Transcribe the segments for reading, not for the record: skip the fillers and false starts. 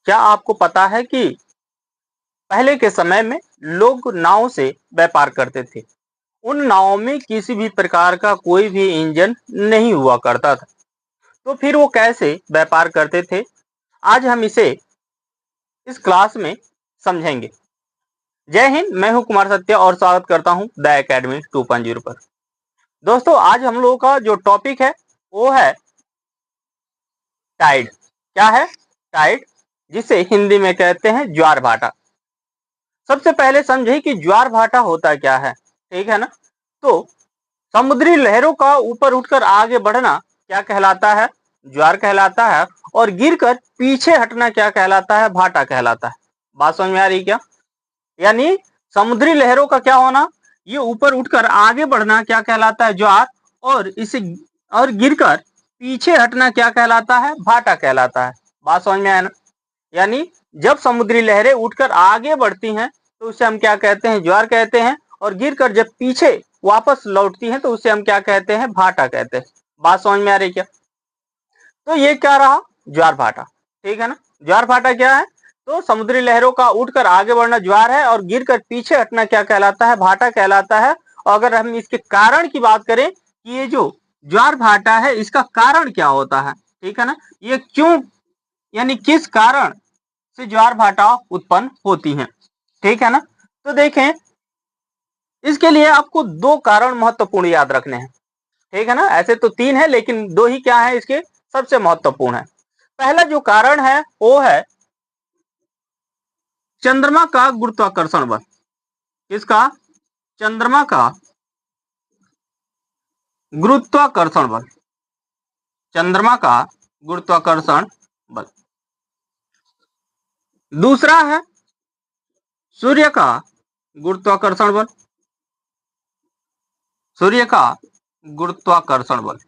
क्या आपको पता है कि पहले के समय में लोग नाव से व्यापार करते थे। उन नावों में किसी भी प्रकार का कोई भी इंजन नहीं हुआ करता था, तो फिर वो कैसे व्यापार करते थे, आज हम इसे इस क्लास में समझेंगे। जय हिंद, मैं हूं कुमार सत्य और स्वागत करता हूं द एकेडमी 2.0 पर। दोस्तों, आज हम लोगों का जो टॉपिक है वो है टाइड। क्या है? टाइड, जिसे हिंदी में कहते हैं ज्वार भाटा। सबसे पहले समझे कि ज्वार भाटा होता क्या है, ठीक है ना। तो समुद्री लहरों का ऊपर उठकर आगे बढ़ना क्या कहलाता है? ज्वार कहलाता है। और गिरकर पीछे हटना क्या कहलाता है? भाटा कहलाता है। बात समझ में आ रही क्या? यानी समुद्री लहरों का क्या होना, ये ऊपर उठकर आगे बढ़ना क्या कहलाता है? ज्वार। और गिरकर पीछे हटना क्या कहलाता है? भाटा कहलाता है। बात समझ में आया ना। यानी जब समुद्री लहरें उठकर आगे बढ़ती हैं तो उसे हम क्या कहते हैं? ज्वार कहते हैं। और गिरकर जब पीछे वापस लौटती हैं तो उसे हम क्या कहते हैं? भाटा कहते हैं। बात समझ में आ रही क्या? तो ये क्या रहा? ज्वार भाटा, ठीक है ना। ज्वार भाटा क्या है? तो समुद्री लहरों का उठकर आगे बढ़ना ज्वार है, और गिरकर पीछे हटना क्या कहलाता है? भाटा कहलाता है। और अगर हम इसके कारण की बात करें कि ये जो ज्वार भाटा है इसका कारण क्या होता है, ठीक है ना, ये क्यों, यानी किस कारण से ज्वार भाटा उत्पन्न होती हैं, ठीक है ना। तो देखें, इसके लिए आपको दो कारण महत्वपूर्ण याद रखने हैं, ठीक है ना। ऐसे तो तीन है लेकिन दो ही क्या है इसके सबसे महत्वपूर्ण है। पहला जो कारण है वो है चंद्रमा का गुरुत्वाकर्षण बल। किसका? चंद्रमा का गुरुत्वाकर्षण बल। चंद्रमा का गुरुत्वाकर्षण बल। दूसरा है सूर्य का गुरुत्वाकर्षण बल। सूर्य का गुरुत्वाकर्षण बल।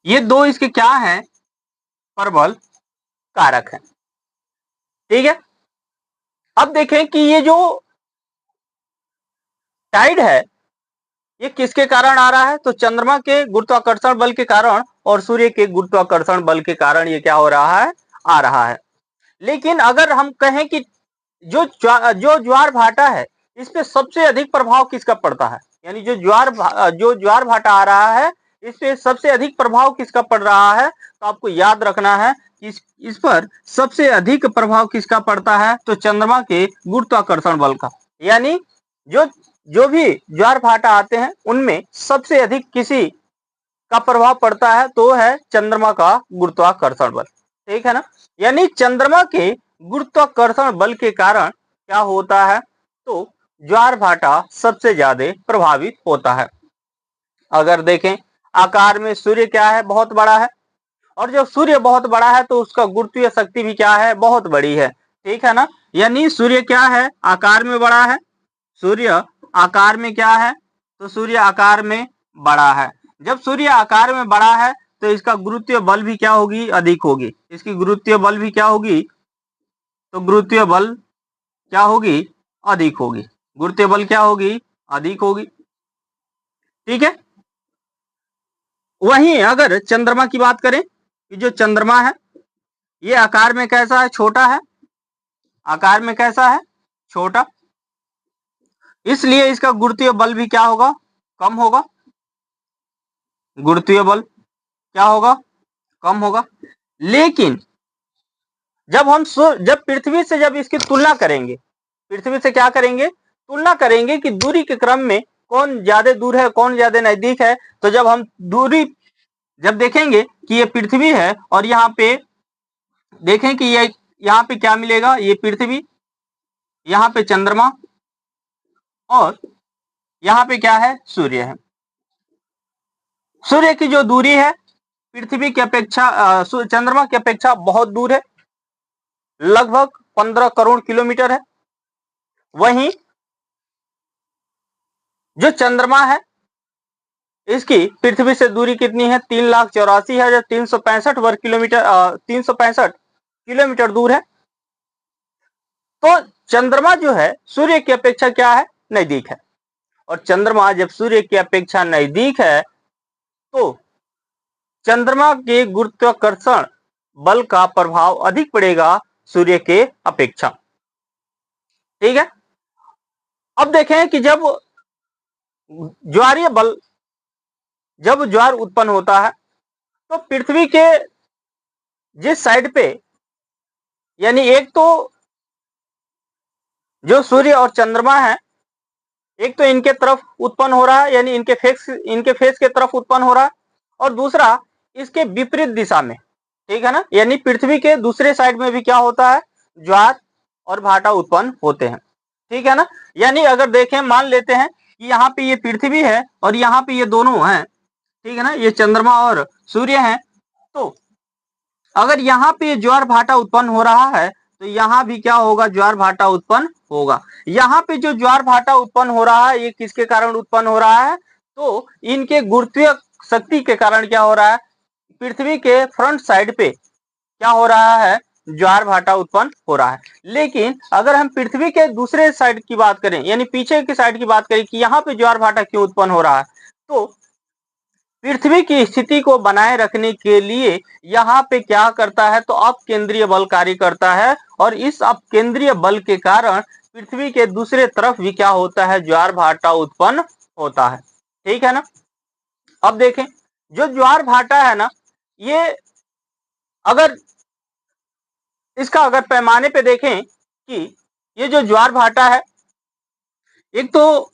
ये दो इसके क्या हैं? प्रबल कारक है, ठीक है। अब देखें कि ये जो टाइड है ये किसके कारण आ रहा है? तो चंद्रमा के गुरुत्वाकर्षण बल के कारण और सूर्य के गुरुत्वाकर्षण बल के कारण ये क्या हो रहा है? आ रहा है। लेकिन अगर हम कहें कि जो ज्वार भाटा है इस पे सबसे अधिक प्रभाव किसका पड़ता है, यानी जो ज्वार भाटा आ रहा है इस पे सबसे अधिक प्रभाव किसका पड़ रहा है, तो आपको याद रखना है कि इस पर सबसे अधिक प्रभाव किसका पड़ता है? तो चंद्रमा के गुरुत्वाकर्षण बल का। यानी जो जो भी ज्वार भाटा आते हैं उनमें सबसे अधिक किसी का प्रभाव पड़ता है तो है चंद्रमा का गुरुत्वाकर्षण बल, ठीक है ना। यानी चंद्रमा के गुरुत्वाकर्षण बल के कारण क्या होता है? तो ज्वार भाटा सबसे ज्यादा प्रभावित होता है। अगर देखें आकार में सूर्य क्या है? बहुत बड़ा है। और जब सूर्य बहुत बड़ा है तो उसका गुरुत्वीय शक्ति भी क्या है? बहुत बड़ी है, ठीक है ना। यानी सूर्य क्या है? आकार में बड़ा है। सूर्य आकार में क्या है? तो सूर्य आकार में बड़ा है। जब सूर्य आकार में बड़ा है तो इसका गुरुत्वीय बल भी क्या होगी? अधिक होगी। इसकी गुरुत्वीय बल भी क्या होगी? तो गुरुत्वीय बल क्या होगी? अधिक होगी। गुरुत्वीय बल क्या होगी? अधिक होगी, ठीक है। वहीं अगर चंद्रमा की बात करें कि जो चंद्रमा है ये आकार में कैसा है? छोटा है। आकार में कैसा है? छोटा। इसलिए इसका गुरुत्वीय बल भी क्या होगा? कम होगा। गुरुत्वीय बल क्या होगा? कम होगा। लेकिन जब पृथ्वी से जब इसकी तुलना करेंगे, पृथ्वी से क्या करेंगे? तुलना करेंगे कि दूरी के क्रम में कौन ज्यादा दूर है, कौन ज्यादा नजदीक है। तो जब हम दूरी जब देखेंगे कि ये पृथ्वी है और यहाँ पे देखें कि ये यहाँ पे क्या मिलेगा? ये पृथ्वी, यहाँ पे चंद्रमा, और यहाँ पे क्या है? सूर्य है। सूर्य की जो दूरी है पृथ्वी की अपेक्षा चंद्रमा की अपेक्षा बहुत दूर है, लगभग 15 करोड़ किलोमीटर है। वहीं जो चंद्रमा है इसकी पृथ्वी से दूरी कितनी है? 3,84,365 वर्ग किलोमीटर, 365 किलोमीटर दूर है। तो चंद्रमा जो है सूर्य की अपेक्षा क्या है? नजदीक है। और चंद्रमा जब सूर्य की अपेक्षा नजदीक है तो चंद्रमा के गुरुत्वाकर्षण बल का प्रभाव अधिक पड़ेगा सूर्य के अपेक्षा। ठीक है। अब देखें कि ज्वारीय बल जब ज्वार उत्पन्न होता है तो पृथ्वी के जिस साइड पे, यानी एक तो जो सूर्य और चंद्रमा है, एक तो इनके तरफ उत्पन्न हो रहा है, यानी इनके फेस के तरफ उत्पन्न हो रहा है, और दूसरा इसके विपरीत दिशा में। ठीक है ना, यानी पृथ्वी के दूसरे साइड में भी क्या होता है, ज्वार और भाटा उत्पन्न होते हैं। ठीक है ना, यानी अगर देखें, मान लेते हैं कि यहाँ पे ये पृथ्वी है और यहाँ पे ये दोनों हैं। ठीक है ना, ये चंद्रमा और सूर्य हैं। तो अगर यहाँ पे ज्वार भाटा उत्पन्न हो रहा है तो यहाँ भी क्या होगा, ज्वार भाटा उत्पन्न होगा। यहाँ पे जो ज्वार भाटा उत्पन्न हो रहा है ये किसके कारण उत्पन्न हो रहा है, तो इनके गुरुत्वीय शक्ति के कारण क्या हो रहा है, पृथ्वी के फ्रंट साइड पे क्या हो रहा है, ज्वार भाटा उत्पन्न हो रहा है। लेकिन अगर हम पृथ्वी के दूसरे साइड की बात करें, यानी पीछे की साइड की बात करें कि यहाँ पे ज्वार भाटा क्यों उत्पन्न हो रहा है, तो पृथ्वी की स्थिति को बनाए रखने के लिए यहाँ पे क्या करता है, तो अपकेंद्रीय बल कार्य करता है, और इस अपकेंद्रीय बल के कारण पृथ्वी के दूसरे तरफ भी क्या होता है, ज्वार भाटा उत्पन्न होता है। ठीक है ना। अब देखें, जो ज्वार भाटा है ना, ये अगर इसका अगर पैमाने पे देखें कि ये जो ज्वार भाटा है, एक तो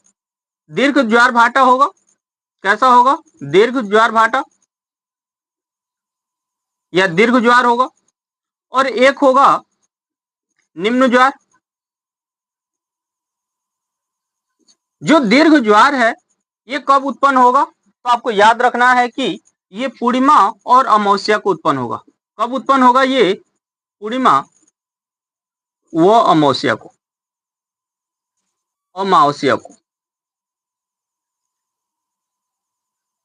दीर्घ ज्वार भाटा होगा। कैसा होगा, दीर्घ ज्वार भाटा या दीर्घ ज्वार होगा, और एक होगा निम्न ज्वार। जो दीर्घ ज्वार है ये कब उत्पन्न होगा, तो आपको याद रखना है कि ये पूर्णिमा और अमावस्या को उत्पन्न होगा। कब उत्पन्न होगा, ये पूर्णिमा व अमावस्या को,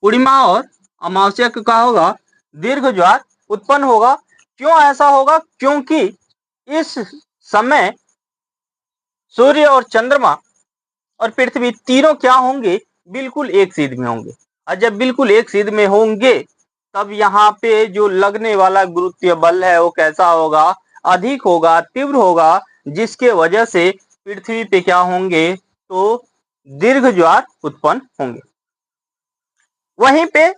पूर्णिमा और अमावस्या को क्या होगा, दीर्घ ज्वार उत्पन्न होगा। क्यों ऐसा होगा, क्योंकि इस समय सूर्य और चंद्रमा और पृथ्वी तीनों क्या होंगे, बिल्कुल एक सीध में होंगे। और जब बिल्कुल एक सीध में होंगे तब यहाँ पे जो लगने वाला गुरुत्वीय बल है वो कैसा होगा, अधिक होगा, तीव्र होगा, जिसके वजह से पृथ्वी पे क्या होंगे, तो दीर्घ ज्वार उत्पन्न होंगे। वहीं पे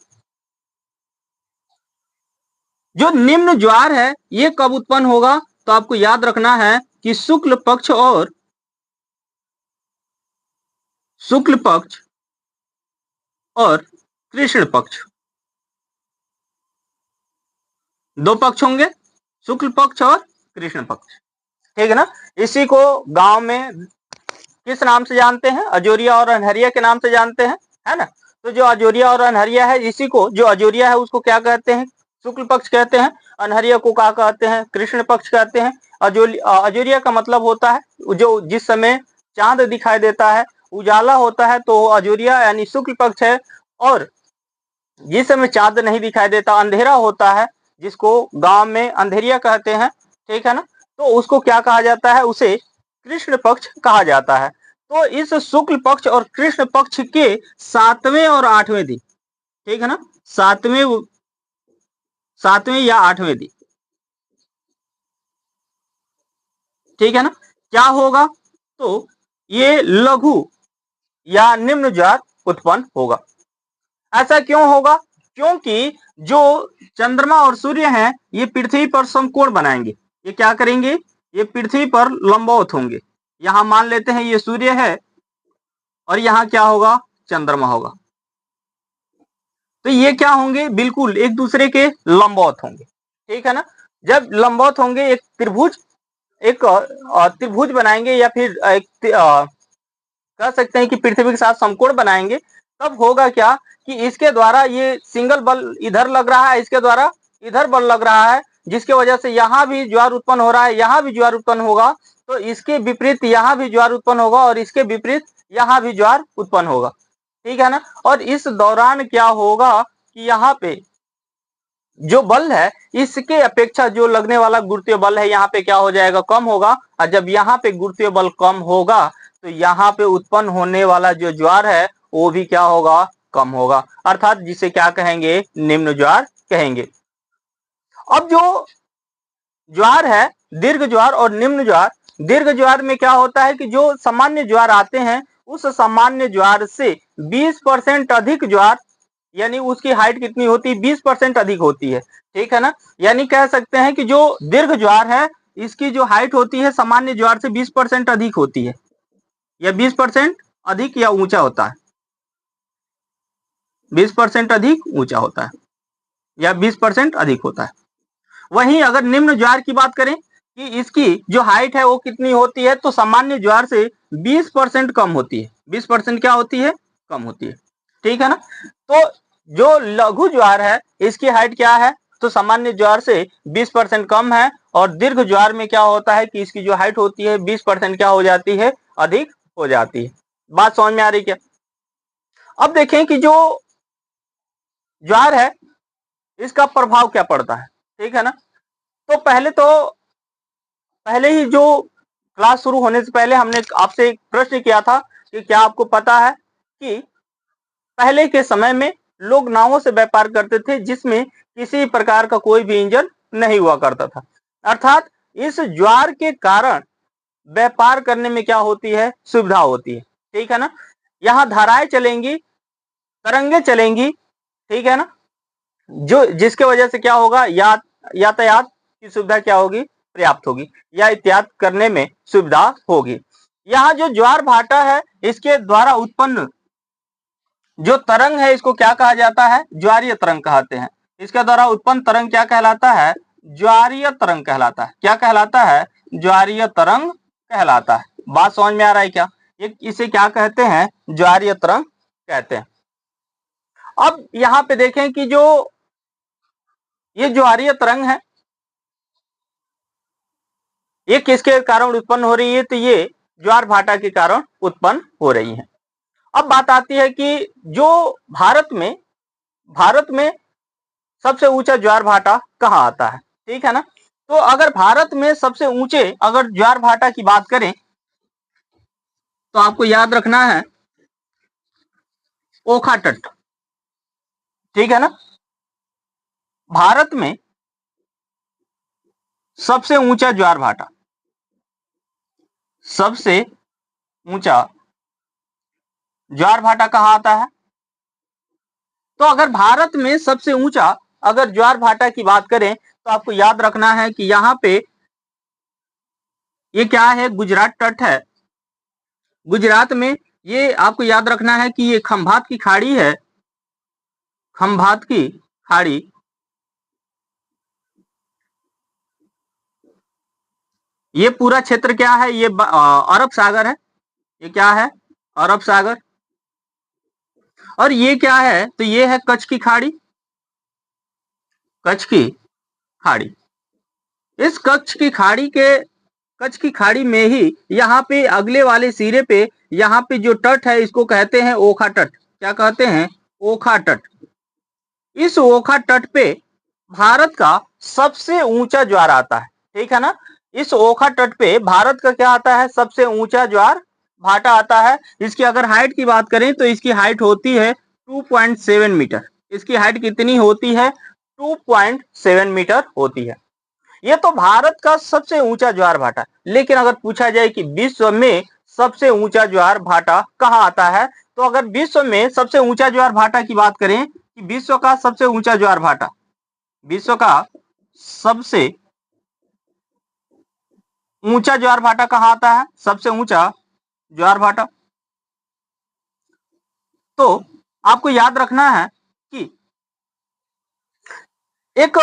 जो निम्न ज्वार है ये कब उत्पन्न होगा, तो आपको याद रखना है कि शुक्ल पक्ष और कृष्ण पक्ष, दो पक्ष होंगे, शुक्ल पक्ष और कृष्ण पक्ष। ठीक है ना। इसी को गांव में किस नाम से जानते हैं, अजोरिया और अनहरिया के नाम से जानते हैं, है ना। तो जो अजोरिया और अनहरिया है, इसी को, जो अजोरिया है उसको क्या कहते हैं, शुक्ल पक्ष कहते हैं, अनहरिया को क्या कहते हैं, कृष्ण पक्ष कहते हैं। अजोरिया का मतलब होता है जो जिस समय चांद दिखाई देता है, उजाला होता है, तो अजोरिया यानी शुक्ल पक्ष है। और जिस समय चांद नहीं दिखाई देता, अंधेरा होता है, जिसको गांव में अंधेरिया कहते हैं, ठीक है ना, तो उसको क्या कहा जाता है, उसे कृष्ण पक्ष कहा जाता है। तो इस शुक्ल पक्ष और कृष्ण पक्ष के 7वें और 8वें दिन, ठीक है ना, 7वें या 8वें दिन, ठीक है ना, क्या होगा, तो ये लघु या निम्न ज्वार उत्पन्न होगा। ऐसा क्यों होगा, क्योंकि जो चंद्रमा और सूर्य हैं ये पृथ्वी पर समकोण बनाएंगे। ये क्या करेंगे, ये पृथ्वी पर लंबवत होंगे। यहां मान लेते हैं ये सूर्य है और यहाँ क्या होगा, चंद्रमा होगा। तो ये क्या होंगे, बिल्कुल एक दूसरे के लंबवत होंगे। ठीक है ना। जब लंबवत होंगे, एक त्रिभुज बनाएंगे, या फिर कह सकते हैं कि पृथ्वी के साथ समकोण बनाएंगे। तब होगा क्या कि इसके द्वारा ये सिंगल बल इधर लग रहा है, इसके द्वारा इधर बल लग रहा है, जिसके वजह से यहाँ भी ज्वार उत्पन्न हो रहा है, यहाँ भी ज्वार उत्पन्न होगा। तो इसके विपरीत यहाँ भी ज्वार उत्पन्न होगा और इसके विपरीत यहाँ भी ज्वार उत्पन्न होगा। ठीक है ना। और इस दौरान क्या होगा कि यहाँ पे जो बल है इसके अपेक्षा जो लगने वाला गुरुत्वीय बल है यहाँ पे क्या हो जाएगा, कम होगा। और जब यहाँ पे गुरुत्वीय बल कम होगा तो यहाँ पे उत्पन्न होने वाला जो ज्वार है वो भी क्या होगा, कम होगा, अर्थात जिसे क्या कहेंगे, निम्न ज्वार कहेंगे। अब जो ज्वार है दीर्घ ज्वार और निम्न ज्वार। दीर्घ ज्वार में क्या होता है कि जो सामान्य ज्वार आते हैं उस सामान्य ज्वार से 20% अधिक ज्वार, यानी उसकी हाइट कितनी होती है, 20% अधिक होती है। ठीक है ना, यानी कह सकते हैं कि जो दीर्घ ज्वार है इसकी जो हाइट होती है सामान्य ज्वार से 20% अधिक होती है, या 20% अधिक या ऊंचा होता है, 20% अधिक ऊंचा होता है या 20% अधिक होता है। वहीं अगर निम्न ज्वार की बात करें कि इसकी जो हाइट है वो कितनी होती है, तो सामान्य ज्वार से 20% कम होती है। 20% क्या होती है, कम होती है। ठीक है ना, तो जो लघु ज्वार है इसकी हाइट क्या है, तो सामान्य ज्वार से 20% कम है, और दीर्घ ज्वार में क्या होता है कि इसकी जो हाइट होती है 20% क्या हो जाती है, अधिक हो जाती है। बात समझ में आ रही क्या? अब देखें कि जो ज्वार है इसका प्रभाव क्या पड़ता है। ठीक है ना, तो पहले ही जो क्लास शुरू होने से पहले हमने आपसे एक प्रश्न किया था कि क्या आपको पता है कि पहले के समय में लोग नावों से व्यापार करते थे जिसमें किसी प्रकार का कोई भी इंजन नहीं हुआ करता था। अर्थात इस ज्वार के कारण व्यापार करने में क्या होती है, सुविधा होती है। ठीक है ना, यहाँ धाराएं चलेंगी, तरंगे चलेंगी। ठीक है ना, जो जिसके वजह से क्या होगा, यातायात की सुविधा क्या होगी, पर्याप्त होगी, या यातायात करने में सुविधा होगी। यहाँ जो ज्वार भाटा है इसके द्वारा उत्पन्न जो तरंग है इसको क्या कहा जाता है, ज्वारीय तरंग कहते हैं। इसके द्वारा उत्पन्न तरंग क्या कहलाता है, ज्वारीय तरंग कहलाता है। क्या कहलाता है, ज्वारीय तरंग कहलाता है। बात समझ में आ रहा है क्या? ये इसे क्या कहते हैं, ज्वारीय तरंग कहते हैं। अब यहाँ पे देखें कि जो ये ज्वारीय तरंग है ये किसके कारण उत्पन्न हो रही है, तो ये ज्वार भाटा के कारण उत्पन्न हो रही है। अब बात आती है कि जो भारत में सबसे ऊंचा ज्वार भाटा कहाँ आता है। ठीक है ना, तो अगर भारत में सबसे ऊंचे अगर ज्वार भाटा की बात करें तो आपको याद रखना है ओखा तट। ठीक है ना, भारत में सबसे ऊंचा ज्वार भाटा, सबसे ऊंचा ज्वार भाटा कहाँ आता है, तो अगर भारत में सबसे ऊंचा अगर ज्वार भाटा की बात करें तो आपको याद रखना है कि यहाँ पे ये क्या है, गुजरात तट है। गुजरात में ये आपको याद रखना है कि ये खंभात की खाड़ी है, खंभात की खाड़ी। ये पूरा क्षेत्र क्या है, ये अरब सागर है। ये क्या है, अरब सागर। और ये क्या है, तो ये है कच्छ की खाड़ी, कच्छ की खाड़ी। इस कच्छ की खाड़ी में ही यहाँ पे अगले वाले सिरे पे यहाँ पे जो तट है इसको कहते हैं ओखा तट। क्या कहते हैं, ओखा तट। इस ओखा तट पे भारत का सबसे ऊंचा ज्वार आता है। ठीक है ना, इस ओखा तट पे भारत का क्या आता है, सबसे ऊंचा ज्वार भाटा आता है। इसकी अगर हाइट की बात करें तो इसकी हाइट होती है 2.7 मीटर। इसकी हाइट कितनी होती है, 2.7 मीटर होती है। ये तो भारत का सबसे ऊंचा ज्वार भाटा। लेकिन अगर पूछा जाए कि विश्व में सबसे ऊंचा ज्वार भाटा कहाँ आता है, तो अगर विश्व में सबसे ऊंचा ज्वार भाटा की बात करें कि विश्व का सबसे ऊंचा ज्वार भाटा, विश्व का सबसे ऊंचा ज्वार भाटा कहाँ आता है, सबसे ऊंचा ज्वार भाटा, तो आपको याद रखना है कि एक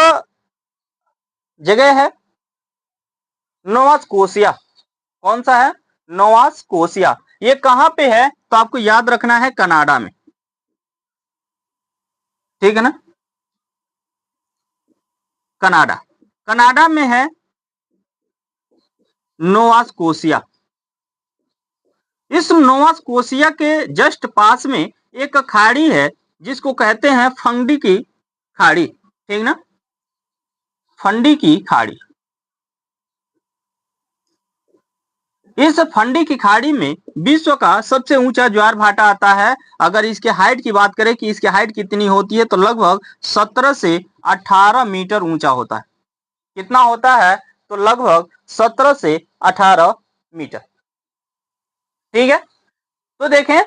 जगह है नोवा स्कोशिया। कौन सा है, नोवा स्कोशिया। ये कहां पे है, तो आपको याद रखना है कनाडा में। ठीक है ना, कनाडा, कनाडा में है नोवा स्कोशिया। इस नोवा स्कोशिया के जस्ट पास में एक खाड़ी है जिसको कहते हैं फंडी की खाड़ी। ठीक ना, फंडी की खाड़ी। इस फंडी की खाड़ी में विश्व का सबसे ऊंचा ज्वार भाटा आता है। अगर इसके हाइट की बात करें कि इसकी हाइट कितनी होती है, तो लगभग 17 से 18 मीटर ऊंचा होता है। कितना होता है, तो लगभग 17 से 18 मीटर। ठीक है, तो देखें,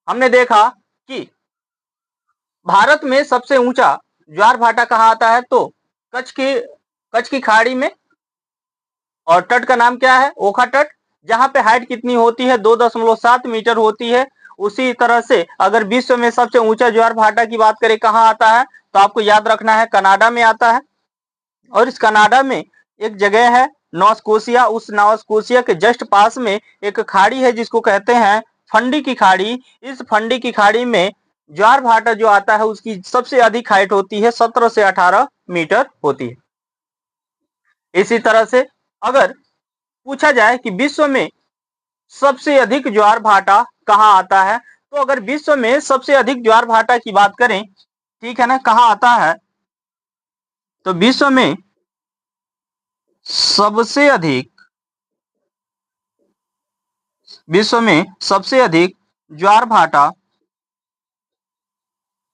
हमने देखा कि भारत में सबसे ऊंचा ज्वार भाटा कहाँ आता है, तो कच्छ की खाड़ी में, और तट का नाम क्या है, ओखा तट, जहां पे हाइट कितनी होती है, 2.7 मीटर होती है। उसी तरह से अगर विश्व में सबसे ऊंचा ज्वार भाटा की बात करें कहाँ आता है, तो आपको याद रखना है कनाडा में आता है। और इस कनाडा में एक जगह है नोवा, उस नोवा के जस्ट पास में एक खाड़ी है जिसको कहते हैं फंडी की खाड़ी। इस फंडी की खाड़ी में ज्वार भाटा जो आता है उसकी सबसे अधिक हाइट होती है, 17 से 18 मीटर होती है। इसी तरह से अगर पूछा जाए कि विश्व में सबसे अधिक ज्वार भाटा कहाँ आता है, तो अगर विश्व में सबसे अधिक ज्वार भाटा की बात करें, ठीक है ना, कहाँ आता है, तो विश्व में सबसे अधिक ज्वार भाटा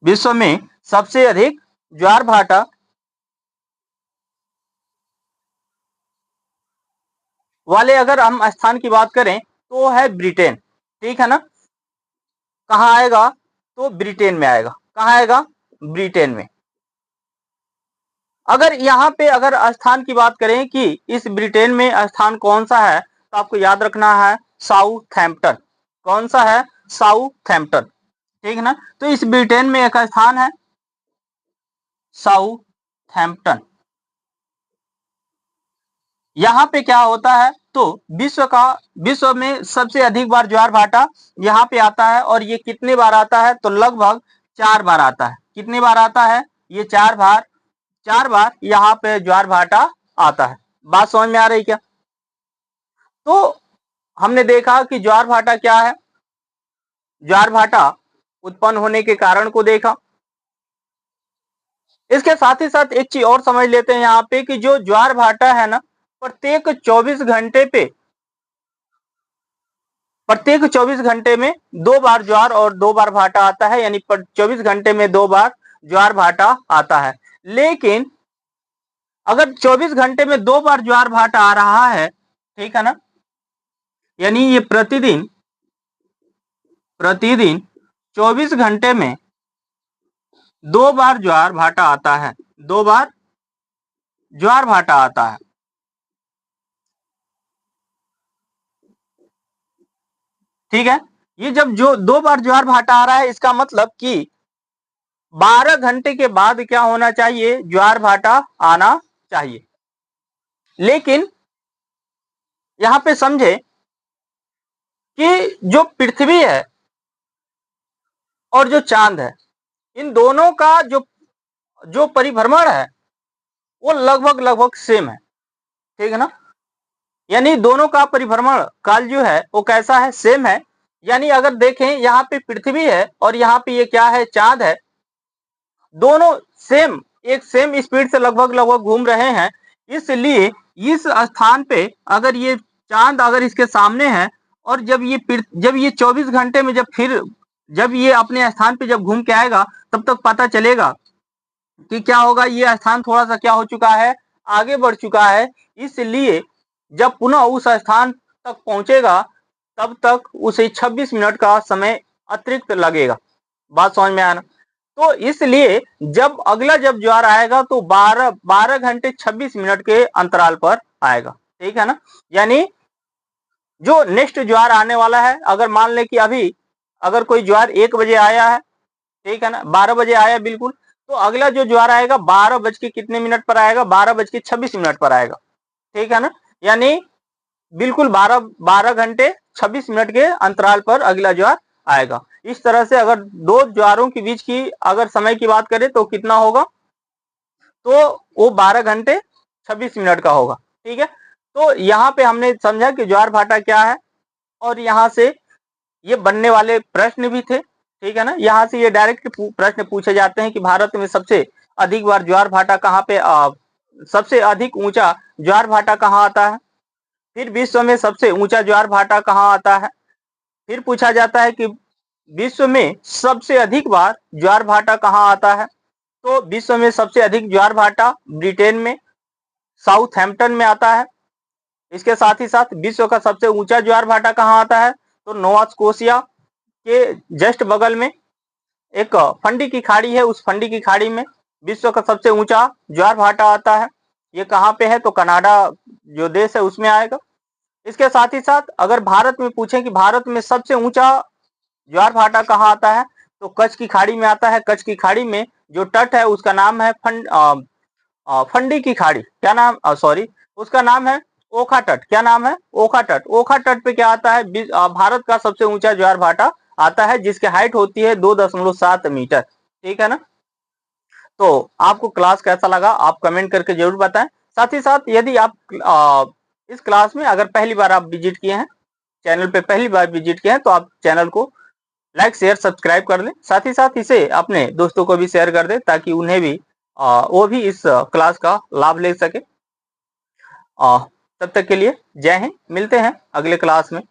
विश्व में सबसे अधिक ज्वार भाटा वाले अगर हम स्थान की बात करें तो है ब्रिटेन। ठीक है ना, कहाँ आएगा, तो ब्रिटेन में आएगा। कहाँ आएगा, ब्रिटेन में। अगर यहाँ पे अगर स्थान की बात करें कि इस ब्रिटेन में स्थान कौन सा है, तो आपको याद रखना है साउथहैम्पटन। कौन सा है, साउथहैम्पटन। ठीक है ना, तो इस ब्रिटेन में एक स्थान है साउथहैम्पटन। यहाँ पे क्या होता है, तो विश्व में सबसे अधिक बार ज्वार भाटा यहाँ पे आता है, और ये कितने बार आता है, तो लगभग 4 बार आता है। कितने बार आता है, ये 4 बार यहाँ पे ज्वार भाटा आता है। बात समझ में आ रही क्या? तो हमने देखा कि ज्वार भाटा क्या है, ज्वार भाटा उत्पन्न होने के कारण को देखा। इसके साथ ही साथ एक चीज और समझ लेते हैं यहाँ पे कि जो ज्वार भाटा है ना, प्रत्येक 24 घंटे में 2 बार ज्वार और 2 बार भाटा आता है, यानी 24 घंटे में 2 बार ज्वार भाटा आता है। लेकिन अगर 24 घंटे में 2 बार ज्वार भाटा आ रहा है, ठीक है ना, यानी ये प्रतिदिन 24 घंटे में 2 बार ज्वार भाटा आता है, 2 बार ज्वार भाटा आता है। ठीक है, ये जब जो 2 बार ज्वार भाटा आ रहा है, इसका मतलब कि 12 घंटे के बाद क्या होना चाहिए, ज्वार भाटा आना चाहिए। लेकिन यहां पे समझे कि जो पृथ्वी है और जो चांद है, इन दोनों का जो परिभ्रमण है वो लगभग सेम है। ठीक है ना, यानी दोनों का परिभ्रमण काल जो है वो कैसा है, सेम है। यानी अगर देखें यहाँ पे पृथ्वी है और यहाँ पे ये क्या है, चांद है, दोनों एक सेम स्पीड से लगभग घूम रहे हैं। इसलिए इस स्थान पे अगर ये चांद अगर इसके सामने है, और जब ये 24 घंटे में जब ये अपने स्थान पे जब घूम के आएगा, तब तक पता चलेगा कि क्या होगा, ये स्थान थोड़ा सा क्या हो चुका है, आगे बढ़ चुका है। इसलिए जब पुनः उस स्थान तक पहुंचेगा, तब तक उसे 26 मिनट का समय अतिरिक्त लगेगा। बात समझ में आना, तो इसलिए जब ज्वार आएगा तो 12 घंटे 26 मिनट के अंतराल पर आएगा। ठीक है ना, यानी जो नेक्स्ट ज्वार आने वाला है, अगर मान ले कि अभी अगर कोई ज्वार 1 बजे आया है, ठीक है ना, 12 बजे आया बिल्कुल, तो अगला जो ज्वार आएगा 12 बज के कितने मिनट पर आएगा, 12 बज के 26 मिनट पर आएगा। ठीक है ना, यानी बिल्कुल 12 घंटे 26 मिनट के अंतराल पर अगला ज्वार आएगा। इस तरह से अगर 2 ज्वारों के बीच की अगर समय की बात करें तो कितना होगा, तो वो 12 घंटे 26 मिनट का होगा। ठीक है, तो यहाँ पे हमने समझा कि ज्वार भाटा क्या है, और यहाँ से ये बनने वाले प्रश्न भी थे। ठीक है ना, यहाँ से ये डायरेक्ट प्रश्न पूछे जाते हैं कि भारत में सबसे अधिक बार ज्वार भाटा कहाँ पे, सबसे अधिक ऊंचा ज्वार भाटा कहाँ आता है, फिर विश्व में सबसे ऊंचा ज्वार भाटा कहाँ आता है, फिर पूछा जाता है कि विश्व में सबसे अधिक बार ज्वार भाटा कहाँ आता है, तो विश्व में सबसे अधिक ज्वार भाटा ब्रिटेन में, साउथहैम्पटन में आता है। इसके साथ ही साथ विश्व का सबसे ऊंचा ज्वार भाटा कहाँ आता है, तो नोवा स्कोशिया के जस्ट बगल में एक फंडी की खाड़ी है, उस फंडी की खाड़ी में विश्व का सबसे ऊंचा ज्वार भाटा आता है। ये कहाँ पे है, तो कनाडा जो देश है उसमें आएगा। इसके साथ ही साथ अगर भारत में पूछें कि भारत में सबसे ऊंचा ज्वार भाटा कहाँ आता है, तो कच्छ की खाड़ी में आता है। कच्छ की खाड़ी में जो तट है उसका नाम है फंडी की खाड़ी, क्या नाम, सॉरी, उसका नाम है ओखा तट। क्या नाम है, ओखा तट। ओखा तट पे क्या आता है, भारत का सबसे ऊंचा ज्वार भाटा आता है, जिसकी हाइट होती है 2.7 मीटर। ठीक है ना। तो आपको क्लास कैसा लगा आप कमेंट करके जरूर बताएं। साथ ही साथ यदि आप इस क्लास में अगर पहली बार आप विजिट किए हैं, चैनल पे पहली बार विजिट किए हैं, तो आप चैनल को लाइक शेयर सब्सक्राइब कर लें। साथ ही साथ इसे अपने दोस्तों को भी शेयर कर दें ताकि उन्हें भी वो भी इस क्लास का लाभ ले सके। तब तक के लिए जय हिंद, मिलते हैं अगले क्लास में।